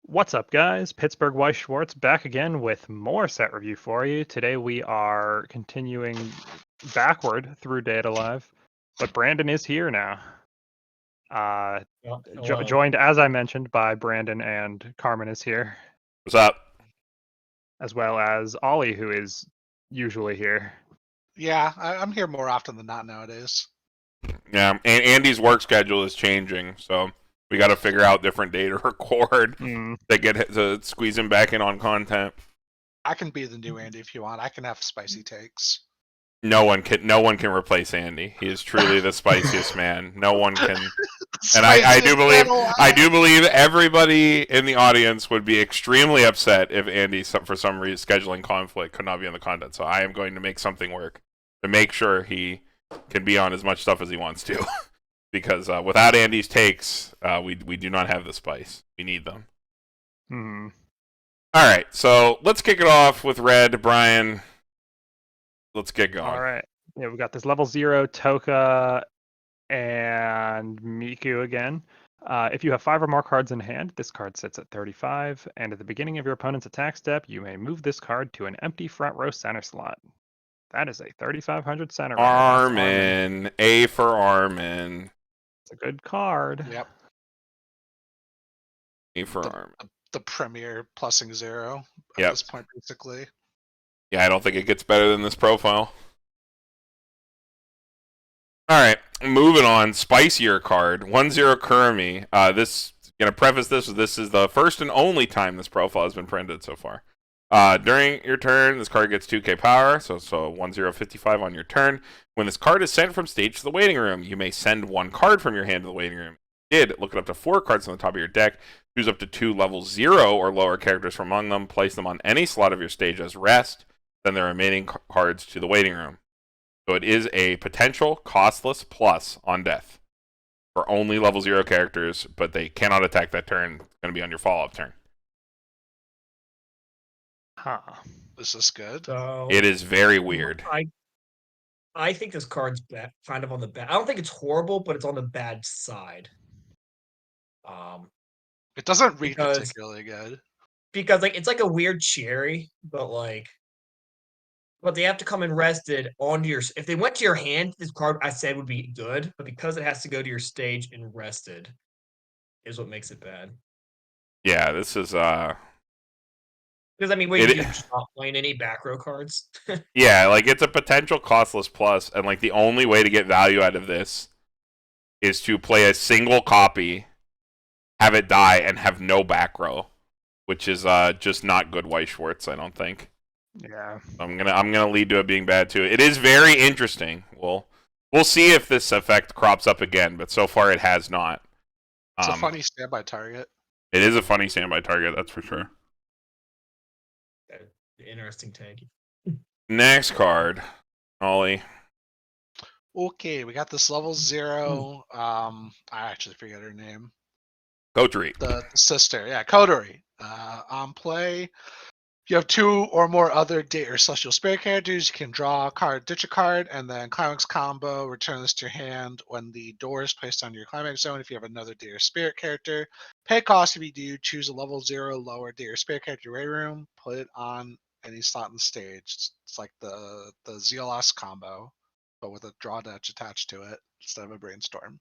What's up, guys? Pittsburgh Weiss Schwarz back again with more set review for you. Today we are continuing backward through Date-A-Live, but Brandon is here now. Hello. Joined, as I mentioned, by Brandon, and Carmen is here, What's up? as well as Ollie, who is usually here. Yeah, I'm here more often than not nowadays. Yeah, and Andy's work schedule is changing, so we got to figure out different day to record to squeeze him back in on content. I can be the new Andy if you want. I can have spicy takes. No one can replace Andy. He is truly the spiciest man. No one can. And I do believe everybody in the audience would be extremely upset if Andy, for some reason, scheduling conflict, could not be on the content. So I am going to make something work to make sure he can be on as much stuff as he wants to. Because without Andy's takes, we do not have the spice. We need them. All right, so let's kick it off with Red. Brian, let's get going. All right. Yeah, we got this level 0 Toca and Miku again. If you have 5 or more cards in hand, this card sits at 35, and at the beginning of your opponent's attack step, you may move this card to an empty front row center slot. That is a 3,500 center. Armin. A for Armin. It's a good card. Yep. A for Armin. The premier plussing 0 at this point, basically. Yeah, I don't think it gets better than this profile. All right, moving on. Spicier card. 1-0 Kurumi. Gonna preface this with this is the first and only time this profile has been printed so far. During your turn, this card gets 2k power, so 1055 on your turn. When this card is sent from stage to the waiting room, you may send 1 card from your hand to the waiting room. If you did, look at up to 4 cards on the top of your deck, choose up to 2 level 0 or lower characters from among them, place them on any slot of your stage as rest, send the remaining cards to the waiting room. So it is a potential costless plus on death for only level 0 characters, but they cannot attack that turn. It's going to be on your follow-up turn. Huh. Is this good? So It is very weird. I think this card's kind of on the bad. I don't think it's horrible, but it's on the bad side. It doesn't read particularly good. Because it's like a weird cherry, but they have to come in rested onto your. If they went to your hand, this card I said would be good, but because it has to go to your stage and rested, is what makes it bad. Yeah, this is Because you're just not playing any back row cards. Yeah, it's a potential costless plus, and the only way to get value out of this is to play a single copy, have it die, and have no back row, which is just not good Weiss Schwarz, I don't think. Yeah. I'm gonna lead to it being bad too. It is very interesting. We'll see if this effect crops up again, but so far it has not. It's a funny standby target. It is a funny standby target, that's for sure. Interesting take. Next card, Ollie. Okay, we got this level 0. I actually forget her name. Kotori. The sister, yeah, Kotori. On play, you have 2 or more other Date or Celestial Spirit characters. You can draw a card, ditch a card, and then climax combo, return this to your hand when the door is placed on your climax zone. If you have another Date or Spirit character, pay cost. If you do, choose a level 0 lower Date or Spirit character waiting room, put it on any slot in the stage. It's like the ZLS combo, but with a draw ditch attached to it instead of a brainstorm.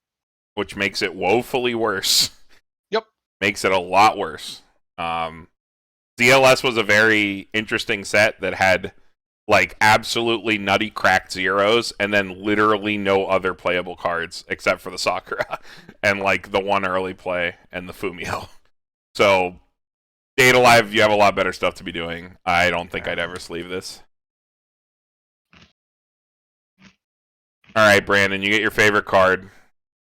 Which makes it woefully worse. Yep. Makes it a lot worse. ZLS was a very interesting set that had absolutely nutty cracked zeros and then literally no other playable cards except for the Sakura and the one early play and the Fumio. So Date-A-Live, you have a lot better stuff to be doing. I don't think I'd ever sleeve this. All right, Brandon, you get your favorite card.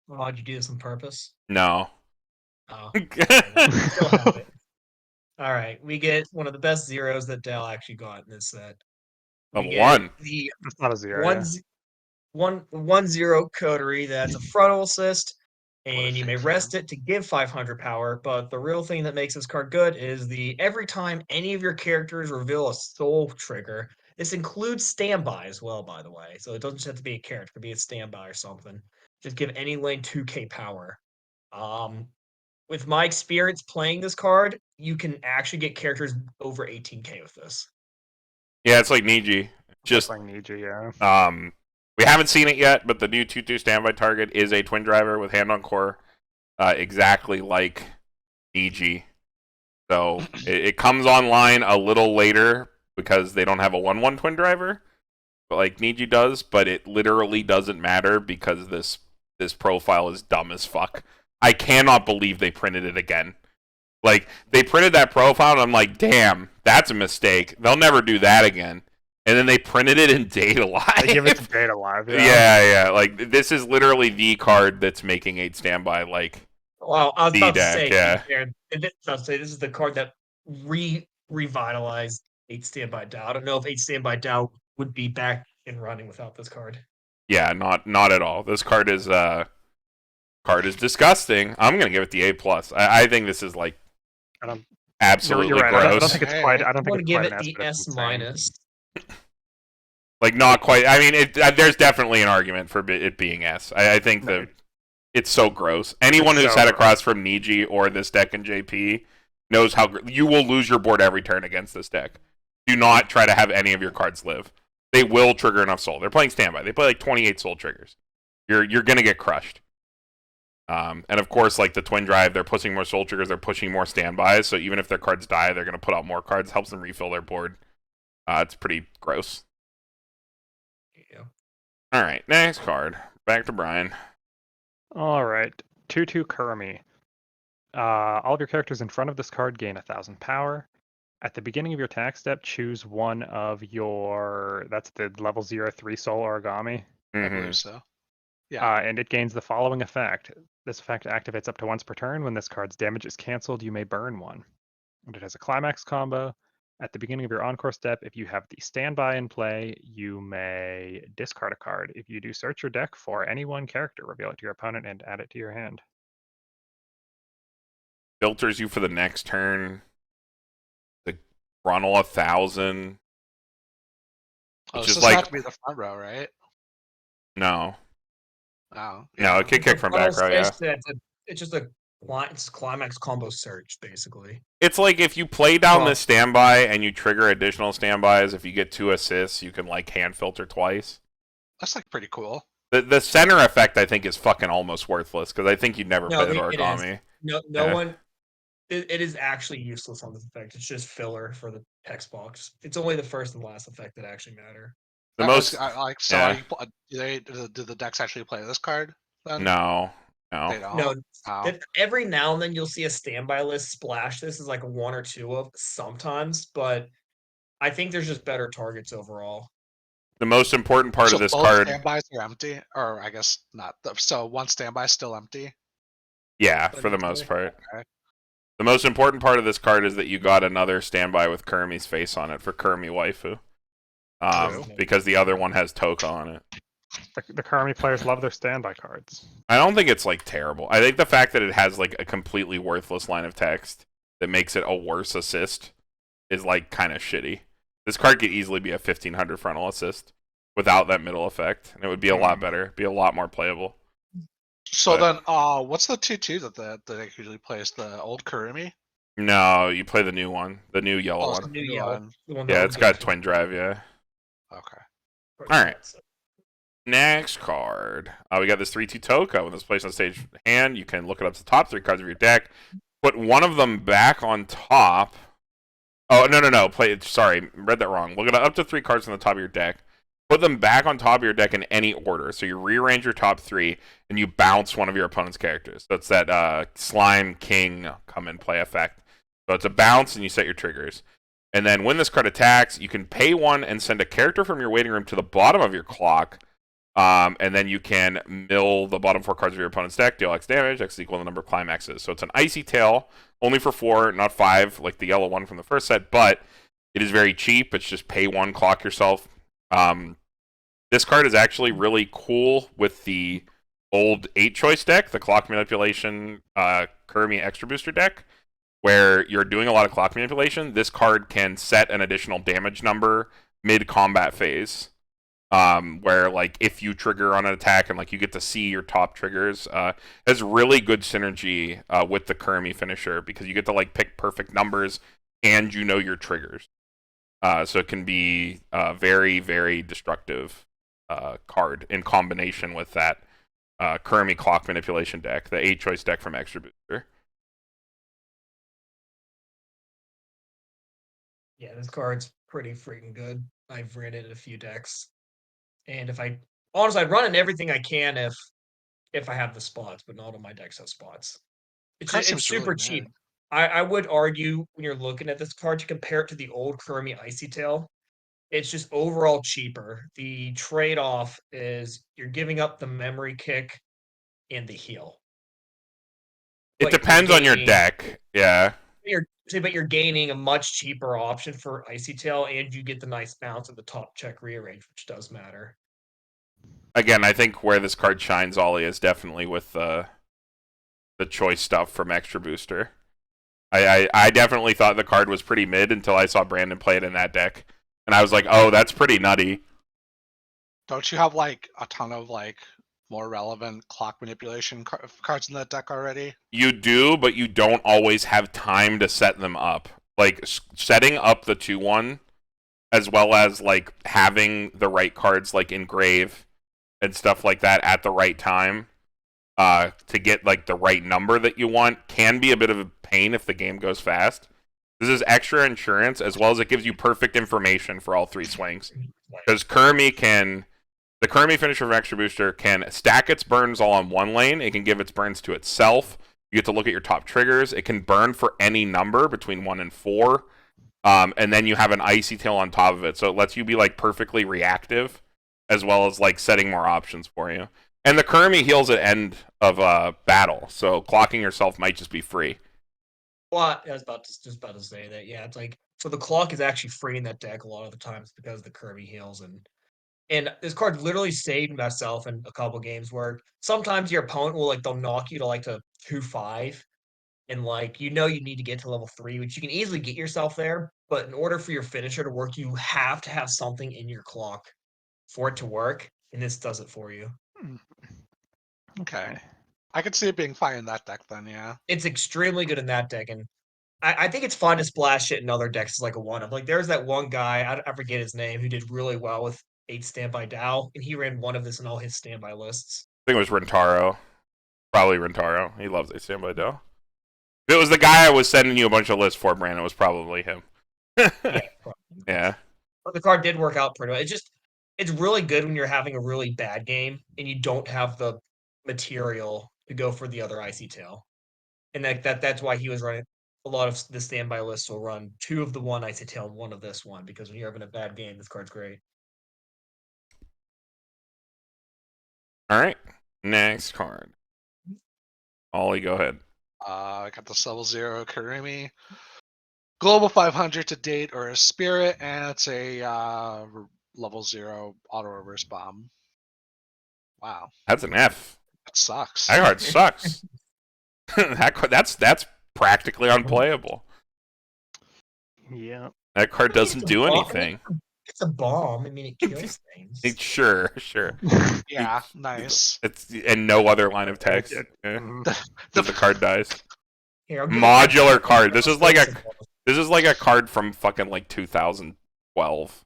Oh, did you do this on purpose? No. Oh. Still have it. All right, we get one of the best zeros that Dell actually got in this set. Level 1. That's not a 0. 1-0 Kotori. That's a frontal assist, and you may rest it to give 500 power. But the real thing that makes this card good is every time any of your characters reveal a soul trigger. This includes standby as well, by the way. So it doesn't just have to be a character; it could be a standby or something. Just give any lane 2k power. with my experience playing this card, you can actually get characters over 18k with this. Yeah, it's like Niji. Just Like Niji, yeah. we haven't seen it yet, but the new 2/2 standby target is a twin driver with hand encore, exactly like Niji. So it comes online a little later because they don't have a 1/1 twin driver, but like Niji does. But it literally doesn't matter because this profile is dumb as fuck. I cannot believe they printed it again. Like, they printed that profile, and I'm like, damn, that's a mistake. They'll never do that again. And then they printed it in Date-A-Live. They give it to Date-A-Live, yeah. Yeah. Like, this is literally the card that's making 8 standby, like, Well, I was about to deck, say, yeah. this is the card that revitalized 8 standby Dow. I don't know if 8 standby Dow would be back in running without this card. Yeah, not at all. This card is disgusting. I'm gonna give it the A+. I think this is like absolutely you're right. gross. I don't think it's quite. I don't I'm think going to it's give quite it an the S, S but it's insane. minus. Like, not quite. I mean, there's definitely an argument for it being S. I think it's so gross. Anyone who's sat across from Niji or this deck in JP knows how you will lose your board every turn against this deck. Do not try to have any of your cards live. They will trigger enough soul. They're playing standby. They play like 28 soul triggers. You're gonna get crushed. And of course, like the twin drive, they're pushing more soul triggers. They're pushing more standbys. So even if their cards die, they're gonna put out more cards. Helps them refill their board. It's pretty gross. Yeah. All right, next card. Back to Brian. All right, 2/2 Kurumi. All of your characters in front of this card gain 1,000 power. At the beginning of your attack step, choose one of your. That's the level 0/3 soul Origami. I believe so. Yeah. And it gains the following effect. This effect activates up to once per turn. When this card's damage is canceled, you may burn one. And it has a climax combo. At the beginning of your encore step, if you have the standby in play, you may discard a card. If you do, search your deck for any one character, reveal it to your opponent, and add it to your hand. Filters you for the next turn. The Ronald 1,000. Oh, Which this is doesn't like have to be the front row, right? no. Oh. No, it could kick from back row, yeah. It's just it's climax combo search, basically. It's like if you play down this standby and you trigger additional standbys, if you get 2 assists, you can like hand filter twice. That's like pretty cool. The center effect, I think, is fucking almost worthless because I think you'd never play the Origami. No one. It is actually useless on this effect. It's just filler for the text box. It's only the first and last effect that actually matter. The most. Do the decks actually play this card? Then? No. They don't. No, Oh. every now and then you'll see a standby list splash. This is like 1 or 2 of sometimes, but I think there's just better targets overall. The most important part of this both card. Standbys are empty, or I guess not. So one standby is still empty. Yeah, for the most part. Okay. The most important part of this card is that you got another standby with Kurumi's face on it for Kurumi waifu. Because the other one has Toca on it. The Kurumi players love their standby cards. I don't think it's like terrible. I think the fact that it has like a completely worthless line of text that makes it a worse assist is like kind of shitty. This card could easily be a 1500 frontal assist without that middle effect, and it would be a lot better, be a lot more playable. So then, what's the 2/2 that the deck usually plays? The old Kurumi? No, you play the new one, the new yellow one. The new yellow. Yeah, it's got twin drive. Yeah. Okay. All right. Next card. We got this 3/2 Toca. When this placed on stage hand, you can look it up to the top 3 cards of your deck. Put one of them back on top. Oh, no. Sorry, read that wrong. Look at up to 3 cards on the top of your deck. Put them back on top of your deck in any order. So you rearrange your top 3, and you bounce one of your opponent's characters. So it's that Slime King come and play effect. So it's a bounce, and you set your triggers. And then when this card attacks, you can pay 1 and send a character from your waiting room to the bottom of your clock. And then you can mill the bottom 4 cards of your opponent's deck, deal X damage, X is equal to the number of climaxes. So it's an Icy Tail, only for 4, not 5, like the yellow one from the first set, but it is very cheap. It's just pay 1, clock yourself. This card is actually really cool with the old 8-choice deck, the clock manipulation Kurumi extra booster deck, where you're doing a lot of clock manipulation. This card can set an additional damage number mid-combat phase. where like if you trigger on an attack and like you get to see your top triggers, has really good synergy with the Kurumi finisher because you get to like pick perfect numbers and you know your triggers. So it can be a very, very destructive card in combination with that Kurumi clock manipulation deck, the 8-choice deck from Extra Booster. Yeah, this card's pretty freaking good. I've ran it in a few decks. And if I honestly, I'd run in everything I can if I have the spots, but not all my decks have spots. Card It's seems really super cheap. mid. I would argue when you're looking at this card to compare it to the old Kurumi Icy Tail, it's just overall cheaper. The trade-off is you're giving up the memory kick and the heal. It But you're depends on your gaining- deck. Yeah. But you're gaining a much cheaper option for Icy Tail, and you get the nice bounce of the top check rearrange, which does matter. Again, I think where this card shines, Ollie, is definitely with the choice stuff from Extra Booster. I definitely thought the card was pretty mid until I saw Brandon play it in that deck, and I was like, oh, that's pretty nutty. Don't you have like a ton of like more relevant clock manipulation cards in that deck already? You do, but you don't always have time to set them up. Like setting up the 2-1, as well as like having the right cards like engrave and stuff like that at the right time to get like the right number that you want can be a bit of a pain if the game goes fast. This is extra insurance as well as it gives you perfect information for all 3 swings. Because the Kurumi finisher of Extra Booster can stack its burns all on one lane. It can give its burns to itself. You get to look at your top triggers. It can burn for any number between 1 and 4. And then you have an Icy Tail on top of it. So it lets you be like perfectly reactive as well as like setting more options for you. And the Kurumi heals at end of battle. So clocking yourself might just be free. Well, I was just about to say that. Yeah, it's like so the clock is actually free in that deck a lot of the times because of the Kirby heals and this card literally saved myself in a couple games where sometimes your opponent will they'll knock you to like to 2-5 and like you need to get to level 3, which you can easily get yourself there, but in order for your finisher to work, you have to have something in your clock for it to work, and this does it for you. Okay. I could see it being fine in that deck then, yeah. It's extremely good in that deck, and I think it's fun to splash it in other decks as like a one-up. Like there's that one guy, I forget his name, who did really well with 8 standby Dow, and he ran one of this in all his standby lists. I think it was Rentaro. Probably Rentaro. He loves a standby Dow. If it was the guy I was sending you a bunch of lists for, Brandon, it was probably him. Yeah, probably. Yeah. But the card did work out pretty well. It's really good when you're having a really bad game and you don't have the material to go for the other Icy Tail. And that's why he was running a lot of the standby lists will run 2 of the one Icy Tail and 1 of this one, because when you're having a bad game, this card's great. All right. Next card. Ollie, go ahead. I got the level 0 Kurumi. Global 500 to date or a spirit, and it's a level 0 auto reverse bomb. Wow. That's an F. That sucks. That card sucks. That's practically unplayable. Yeah. That card doesn't do anything. It's a bomb. I mean, it kills things. Sure. Yeah, nice. It's and no other line of text. Mhm. The card dies. Here, I'll give it Modular back. card. This is like a card from fucking like 2012.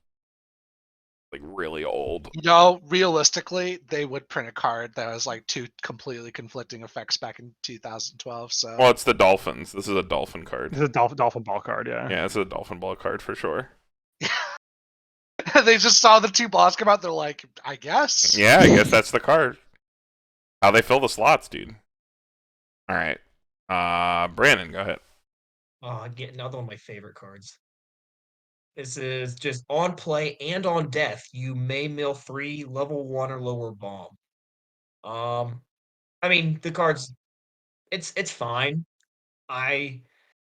Like really old. You know, realistically, they would print a card that was like 2 completely conflicting effects back in 2012. So Well, it's the Dolphins. This is a Dolphin card. This is a Dolphin Ball card, yeah. Yeah, it's a Dolphin Ball card for sure. they just saw the 2 balls come out. They're like, I guess. Yeah, I guess that's the card. How they fill the slots, dude. All right. Brandon, go ahead. Oh, get another one of my favorite cards. This is just on play and on death. You may mill 3 level 1 or lower bomb. I mean the cards. It's fine. I've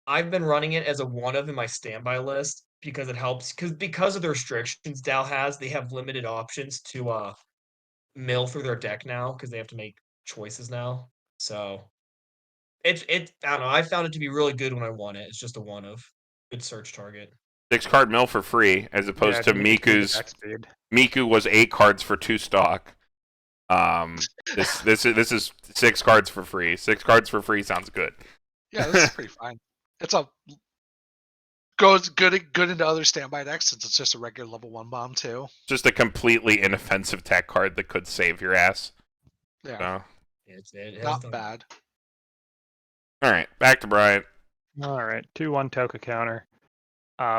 been running it as a one of in my standby list because it helps because of the restrictions Dow has. They have limited options to mill through their deck now because they have to make choices now. So I don't know. I found it to be really good when I won it. It's just a one of good search target. 6-card mill for free, as opposed to if you need the Miku's. deck speed. Miku was 8 cards for 2 stock. This is 6 cards for free. 6 cards for free sounds good. Yeah, this is pretty fine. It's a goes good into other standby decks since it's just a regular level 1 bomb too. Just a completely inoffensive tech card that could save your ass. Yeah, So, It has not done- bad. all right, back to Brian. All right, 2/1 Toca counter.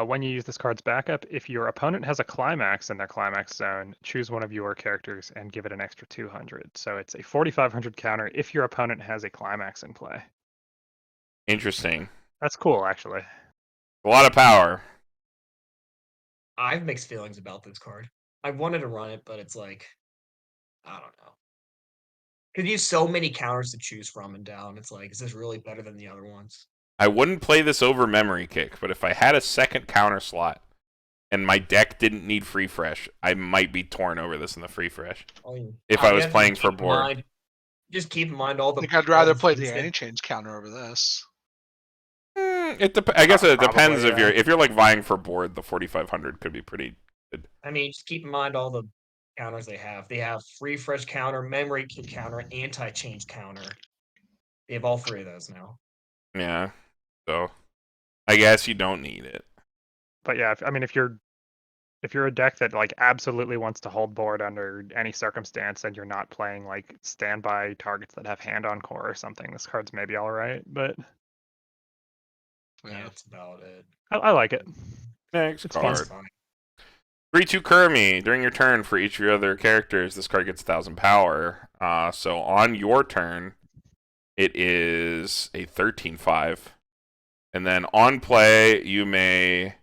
When you use this card's backup, if your opponent has a climax in their climax zone, choose one of your characters and give it an extra 200. So it's a 4,500 counter if your opponent has a climax in play. Interesting. That's cool, actually. A lot of power. I have mixed feelings about this card. I wanted to run it, but it's like, I don't know. Could use so many counters to choose from and down. It's like, is this really better than the other ones? I wouldn't play this over Memory Kick, but if I had a second counter slot and my deck didn't need Free Fresh, I might be torn over this in the Free Fresh. If I was guess playing just for keep in board. mind- Just keep in mind all I the. think I'd rather play the anti-change counter over this. I guess it Probably, depends if yeah. you're like vying for board. The 4,500 could be pretty. I mean, just keep in mind all the counters they have. They have free fresh counter, memory kick counter, anti-change counter. They have all 3 of those now. Yeah. So, I guess you don't need it. But yeah, if you're a deck that like absolutely wants to hold board under any circumstance and you're not playing like standby targets that have hand encore or something, this card's maybe all right. But Yeah, Yeah. that's about it. I like it. Next It's card. It's fine. 3/2 Kurumi. During your turn, for each of your other characters, this card gets 1,000 power. So on your turn, it is a 13/5. And then on play, you may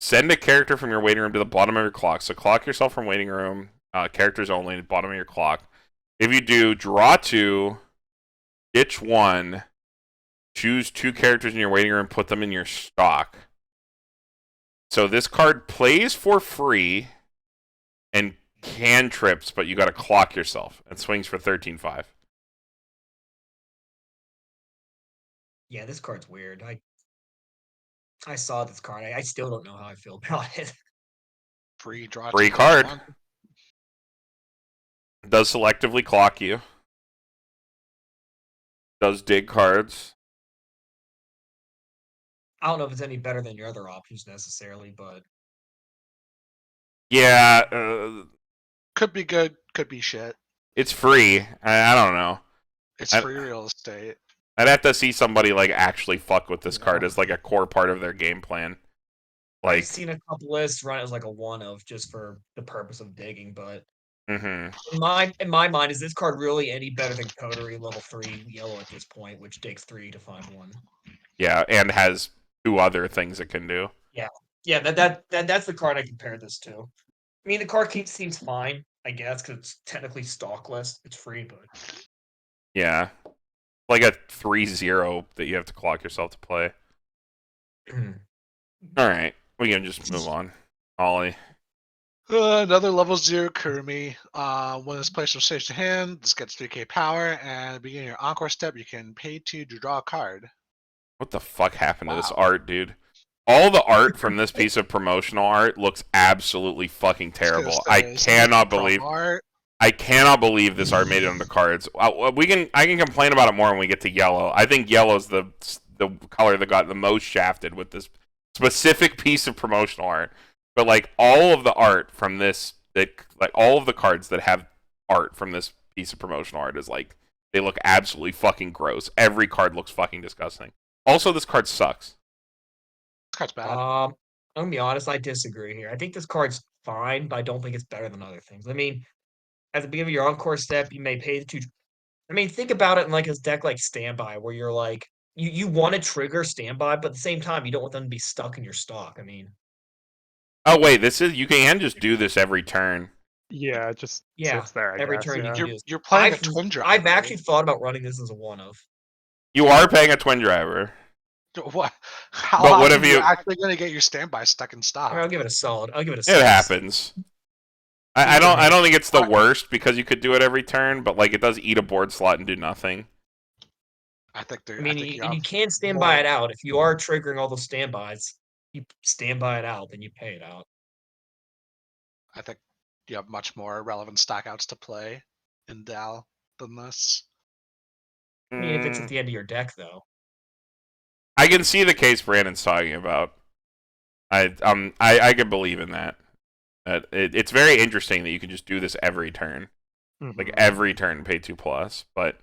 send a character from your waiting room to the bottom of your clock. So clock yourself from waiting room, characters only, bottom of your clock. If you do, draw 2, ditch 1, choose 2 characters in your waiting room, put them in your stock. So this card plays for free and cantrips, but you got to clock yourself and swings for 13/5. Yeah, this card's weird. I saw this card. I still don't know how I feel about it. Free draw. Free 2, card. one. Does selectively clock you. Does dig cards. I don't know if it's any better than your other options necessarily, but Yeah, Could be good, could be shit. it's free. I don't know. It's I- free real estate. I'd have to see somebody like actually fuck with this card Yeah. as like a core part of their game plan. I've Like, seen a couple lists run it as like a one of just for the purpose of digging. But mhm. in my mind, is this card really any better than Kotori level 3 yellow at this point, which digs 3 to find 1? Yeah, and has 2 other things it can do. Yeah, that's the card I compared this to. I mean, the card seems fine, I guess, because it's technically stockless. It's free, but Yeah. Like a 3/0 that you have to clock yourself to play. Alright, we can just move on. Ollie. Another level 0 Kurumi. When it's placed on stage to hand, this gets 3k power, and at the beginning of your encore step, you can pay to draw a card. What the fuck happened to this Wow. art, dude? All the art from this piece of promotional art looks absolutely fucking terrible. I cannot believe this art made it onto cards. I can complain about it more when we get to yellow. I think yellow's the color that got the most shafted with this specific piece of promotional art. But like all of the art from this, all of the cards that have art from this piece of promotional art is like they look absolutely fucking gross. Every card looks fucking disgusting. Also, this card sucks. This card's bad. I'm gonna be honest, I disagree here. I think this card's fine, but I don't think it's better than other things. I mean, at the beginning of your encore step, you may pay the 2. I mean, think about it in like a deck like standby, where you're like you want to trigger standby, but at the same time, you don't want them to be stuck in your stock. I mean, Oh wait, you can just do this every turn. Yeah, it just Yeah, sits there. I every guess, turn you yeah. can You're, use. you're playing a I've, twin driver. I've actually thought about running this as a one of. You are paying a twin driver. What? How But what often if are you- actually going to get your standby stuck in stock? I'll give it a solid. I'll give it a. It solid. happens. I don't think it's the worst because you could do it every turn, but like it does eat a board slot and do nothing. I think I mean, you and you have can stand more- by it out. If you are triggering all those standbys, you stand by it out, then you pay it out. I think you have much more relevant stockouts to play in Dal than this. I mean, if it's at the end of your deck, though. I can see the case Brandon's talking about. I can believe in that. It's very interesting that you can just do this every turn, like every turn, pay 2+. But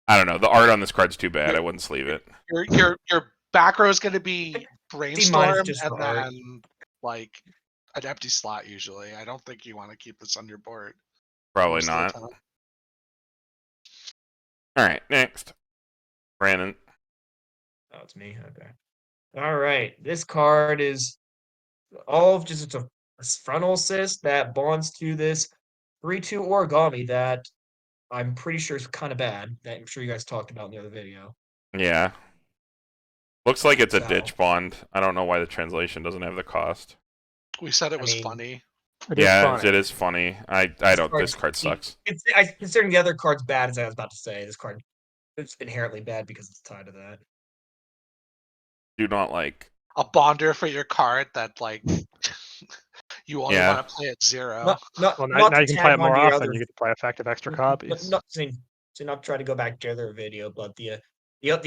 I don't know. The art on this card's too bad. I wouldn't sleeve it. Your back row is going to be Brainstorm just and for art. then like an empty slot usually. I don't think you want to keep this on your board. Probably most of the not. time. All right, next, Brandon. Oh, it's me. Okay. All right. This card is all of just it's a frontal assist that bonds to this 3/2 origami that I'm pretty sure is kind of bad. That I'm sure you guys talked about in the other video. Yeah. Looks like it's a So- ditch bond. I don't know why the translation doesn't have the cost. We said it I was mean, funny. It is funny. I don't. This card sucks. Considering the other card's bad, as I was about to say, this card is inherently bad because it's tied to that. Do not like. A bonder for your card that like you only Yeah. want to play at 0. Not Well, not now to you can tag play it more onto your often. other- You get to play effective extra N- copies. Not saying to not try to go back to the other video, but the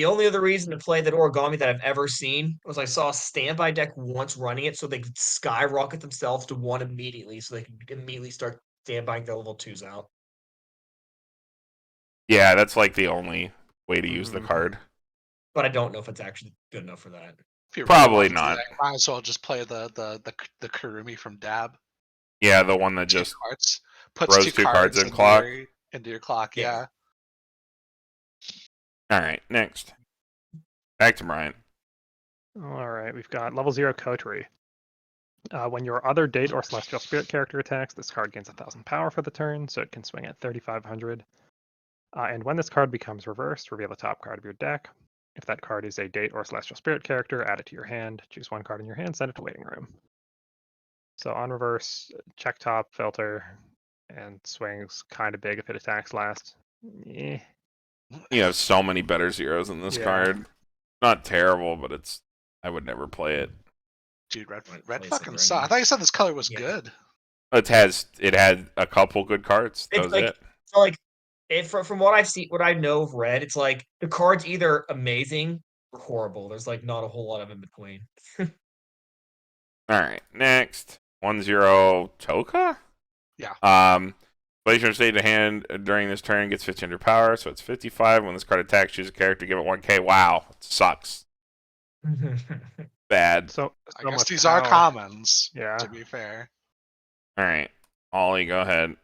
only other reason to play that origami that I've ever seen was I saw a standby deck once running it so they could skyrocket themselves to 1 immediately, so they could immediately start standbying their level 2s out. Yeah, that's like the only way to use the Mhm. card. But I don't know if it's actually good enough for that. If you Probably really want to do not. that, might as well just play the Kurumi from Dab. Yeah, the one that Two just cards. Puts throws 2 2 cards in into clock. into your clock, Yeah. All right, next. Back to Brian. All right, we've got level 0 Kotori. When your other date or celestial spirit character attacks, this card gains 1,000 power for the turn, so it can swing at 3,500. And when this card becomes reversed, reveal the top card of your deck. If that card is a date or celestial spirit character, add it to your hand. Choose 1 card in your hand, send it to waiting room. So on reverse, check top, filter, and swings kind of big if it attacks last. Eh. You have so many better zeros in this Yeah. card. Not terrible, but it's. I would never play it. Dude, red Might red play fucking something sucks. I right thought you said this color was Yeah. good. It had a couple good cards. That It's was like- it. So like from what I've seen, what I know of red, it's like the card's either amazing or horrible. There's like not a whole lot of in between. All right, next 1/0 Toca. Yeah. Place your state to hand during this turn gets 1,500 power, so it's 55. When this card attacks, choose a character, give it 1K. Wow, it sucks. Bad. So I guess much these are power. commons, Yeah. to be fair. All right, Ollie, go ahead.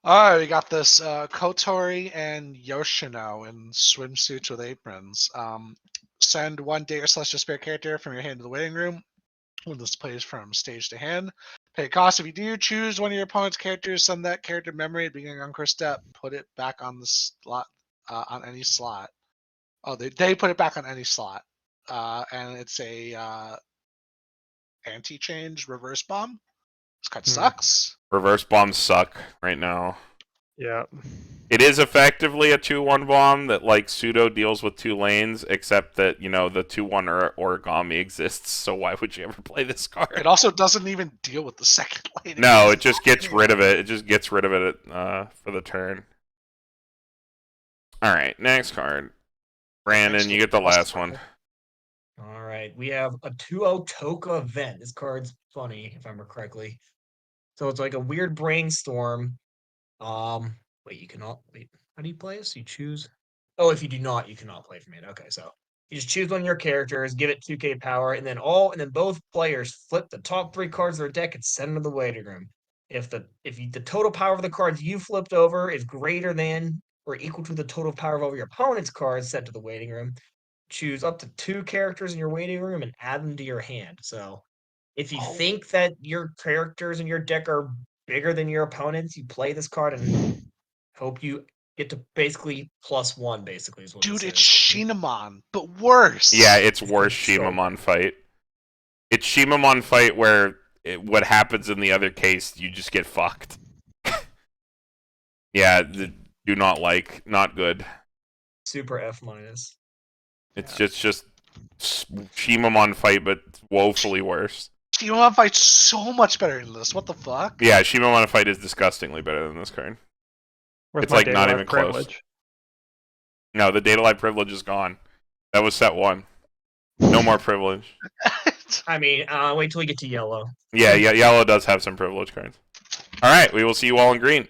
Alright, we got this Kotori and Yoshino in swimsuits with aprons. Send 1 date or celestial spirit character from your hand to the waiting room. When this plays from stage to hand. Pay a cost. If you do, choose one of your opponent's characters, send that character memory at the beginning of encore step, put it back on the slot on any slot. Oh, they put it back on any slot. And it's a anti-change reverse bomb. This card sucks. Reverse bombs suck right now. Yeah. It is effectively a 2/1 bomb that like pseudo deals with 2 lanes, except that the 2/1 origami exists. So why would you ever play this card? It also doesn't even deal with the second lane. No, it just gets rid of it. It just gets rid of it for the turn. All right, next card. Brandon, you get the last one. All right, we have a 2/0 Toca event. This card's funny, if I remember correctly. So it's like a weird brainstorm. Wait, you cannot wait. How do you play this? You choose. Oh, if you do not, you cannot play from it. Okay, so you just choose one of your characters, give it 2K power, and then both players flip the top 3 cards of their deck and send them to the waiting room. If the total power of the cards you flipped over is greater than or equal to the total power of all your opponent's cards sent to the waiting room, choose up to 2 characters in your waiting room and add them to your hand. So if you think that your characters in your deck are bigger than your opponents, you play this card and hope you get to basically +1, basically. Is what Dude, it it's says. Shinamon, but worse. Yeah, it's worse So- Shimamon fight. It's Shimamon fight where what happens in the other case, you just get fucked. Yeah, do not good. super F minus. It's just Shimamon fight, but woefully worse. Shimamon fight's so much better than this. What the fuck? Yeah, Shimamon fight is disgustingly better than this card. Where's It's my like not Date-A-Live even close. privilege? No, the Date-A-Live privilege is gone. That was set 1. No more privilege. I mean, wait till we get to yellow. Yeah, yellow does have some privilege cards. All right, we will see you all in green.